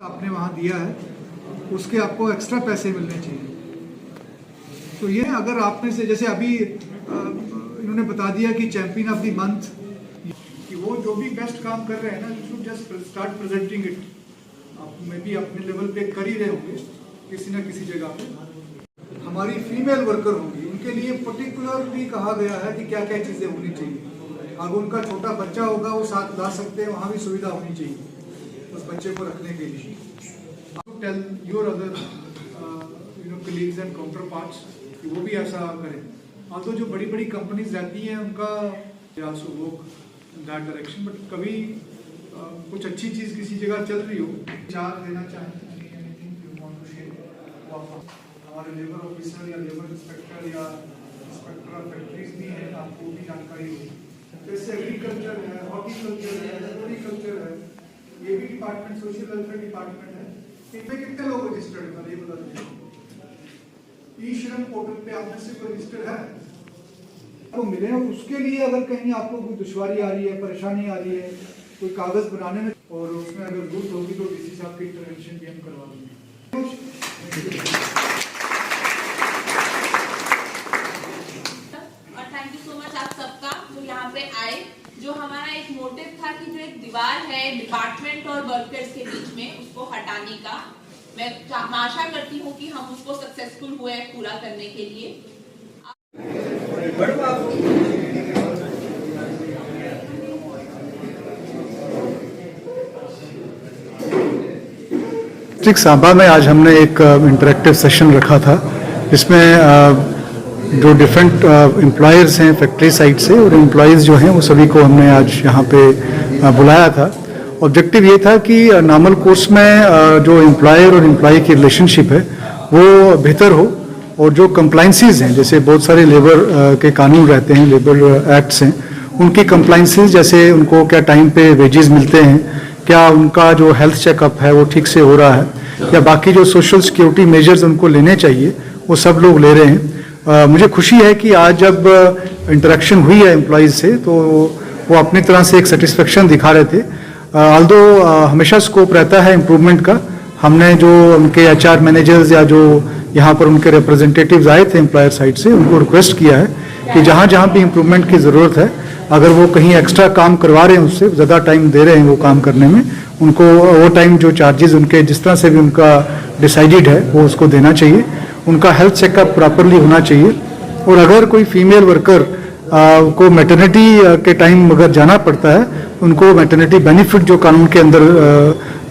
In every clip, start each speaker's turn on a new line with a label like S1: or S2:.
S1: आपने वहाँ दिया है उसके आपको एक्स्ट्रा पैसे मिलने चाहिए। तो ये अगर आप में से जैसे अभी इन्होंने बता दिया कि चैंपियन ऑफ द मंथ, कि वो जो भी बेस्ट काम कर रहे हैं ना, you should just start presenting it. आप में भी अपने लेवल पे कर ही रहे होंगे किसी ना किसी जगह पे। हमारी फीमेल वर्कर होंगी, उनके लिए पर्टिकुलर भी कहा गया है कि क्या क्या चीज़ें होनी चाहिए। अगर उनका छोटा बच्चा होगा वो साथ ला सकते हैं, वहाँ भी सुविधा होनी चाहिए उस बच्चे को रखने के लिए। Tell your other colleagues and counterparts कि वो भी ऐसा करें। और तो जो बड़ी बड़ी कंपनीज रहती हैं उनका also work in that direction, but कभी कुछ अच्छी चीज़ किसी जगह चल रही हो, विचार देना चाहें हमारे लेबर ऑफिसर या लेबर इंस्पेक्टर या इंस्पेक्टर ऑफ फैक्ट्रीज भी हैं, आपको भी जानकारी होगी। जैसे एग्रीकल्चर है, हॉर्टिकल्चर है, एग्रीकल्चर है, ये भी डिपार्टमेंट, सोशल वेलफेयर डिपार्टमेंट है। इनमें कितने लोग रजिस्टर्ड है ये बता दीजिए। ई श्रम पोर्टल पे आप में से कोई रजिस्टर्ड है तो मिले, और उसके लिए अगर कहीं आपको कोई दुश्वारी आ रही है, परेशानी आ रही है कोई कागज बनाने में, और उसमें अगर जरूरत होगी तो डीसी साहब की इंटरवेंशन भी हम करवा देंगे।
S2: और थैंक यू सो मच आप सबका जो यहाँ पे आए। जो हमारा एक मोटिव था कि जो एक दीवार है डिपार्टमेंट और वर्कर्स के बीच में, उसको हटाने का, मैं आशा करती हूँ कि हम उसको सक्सेसफुल हुए पूरा करने के लिए।
S3: डिस्ट्रिक्ट सांबा में आज हमने एक इंटरेक्टिव सेशन रखा था, जिसमें जो डिफरेंट एम्प्लॉयर्स हैं फैक्ट्री साइड से और एम्प्लॉयज़ जो हैं वो सभी को हमने आज यहाँ पे बुलाया था। ऑब्जेक्टिव ये था कि नॉर्मल कोर्स में जो एम्प्लॉयर और एम्प्लॉय की रिलेशनशिप है वो बेहतर हो, और जो कंप्लाइंसेस हैं, जैसे बहुत सारे लेबर के कानून रहते हैं, लेबर एक्ट्स हैं, उनकी कंप्लाइंसेस, जैसे उनको क्या टाइम पे वेजेस मिलते हैं, क्या उनका जो हेल्थ चेकअप है वो ठीक से हो रहा है, या बाकी जो सोशल सिक्योरिटी मेजर्स उनको लेने चाहिए वो सब लोग ले रहे हैं। मुझे खुशी है कि आज जब इंटरेक्शन हुई है एम्प्लॉयज़ से तो वो अपनी तरह से एक सेटिस्फेक्शन दिखा रहे थे। ऑल्दो हमेशा स्कोप रहता है इम्प्रूवमेंट का। हमने जो उनके एचआर मैनेजर्स या जो यहाँ पर उनके रिप्रेजेंटेटिव्स आए थे एम्प्लॉयर साइड से, उनको रिक्वेस्ट किया है कि जहाँ जहाँ भी इम्प्रूवमेंट की ज़रूरत है, अगर वो कहीं एक्स्ट्रा काम करवा रहे हैं, उससे ज़्यादा टाइम दे रहे हैं वो काम करने में, उनको वो टाइम जो चार्जेस उनके जिस तरह से भी उनका डिसाइडेड है वो उसको देना चाहिए। उनका हेल्थ चेकअप प्रॉपरली होना चाहिए, और अगर कोई फीमेल वर्कर को मैटरनिटी के टाइम अगर जाना पड़ता है, उनको मैटरनिटी बेनिफिट जो कानून के अंदर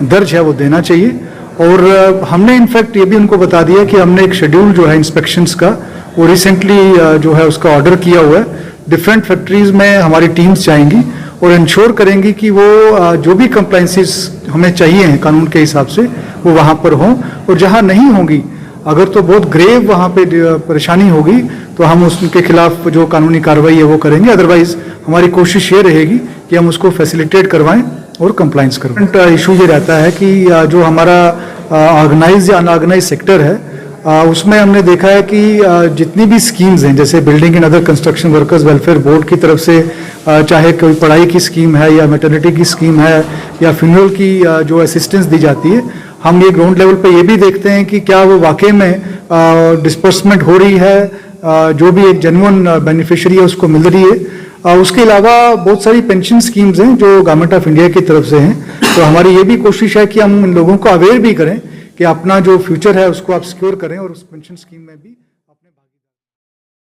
S3: दर्ज है वो देना चाहिए। और हमने इनफैक्ट ये भी उनको बता दिया कि हमने एक शेड्यूल जो है इंस्पेक्शंस का वो रिसेंटली जो है उसका ऑर्डर किया हुआ है। डिफरेंट फैक्ट्रीज में हमारी टीम्स जाएंगी और इंश्योर करेंगी कि वो जो भी कंप्लाइंसेस हमें चाहिए हैं कानून के हिसाब से वो वहाँ पर हों, और जहाँ नहीं होंगी, अगर तो बहुत ग्रेव वहाँ पे परेशानी होगी तो हम उसके खिलाफ जो कानूनी कार्रवाई है वो करेंगे। अदरवाइज हमारी कोशिश ये रहेगी कि हम उसको फैसिलिटेट करवाएं और कंप्लाइंस करवाएं। इशू ये रहता है कि जो हमारा ऑर्गेनाइज या अनऑर्गेनाइज सेक्टर है, उसमें हमने देखा है कि जितनी भी स्कीम्स हैं, जैसे building and other construction workers welfare board की तरफ से चाहे कोई पढ़ाई की स्कीम है या मैटरनिटी की स्कीम है या फ्यूनरल की जो असिस्टेंस दी जाती है, हम ये ग्राउंड लेवल पे ये भी देखते हैं कि क्या वो वाकई में डिस्पर्समेंट हो रही है, जो भी एक जेन्युइन बेनिफिशियरी है उसको मिल रही है। उसके अलावा बहुत सारी पेंशन स्कीम्स हैं जो गवर्नमेंट ऑफ इंडिया की तरफ से हैं, तो हमारी ये भी कोशिश है कि हम इन लोगों को अवेयर भी करें कि अपना जो फ्यूचर है उसको आप सिक्योर करें और उस पेंशन स्कीम में भी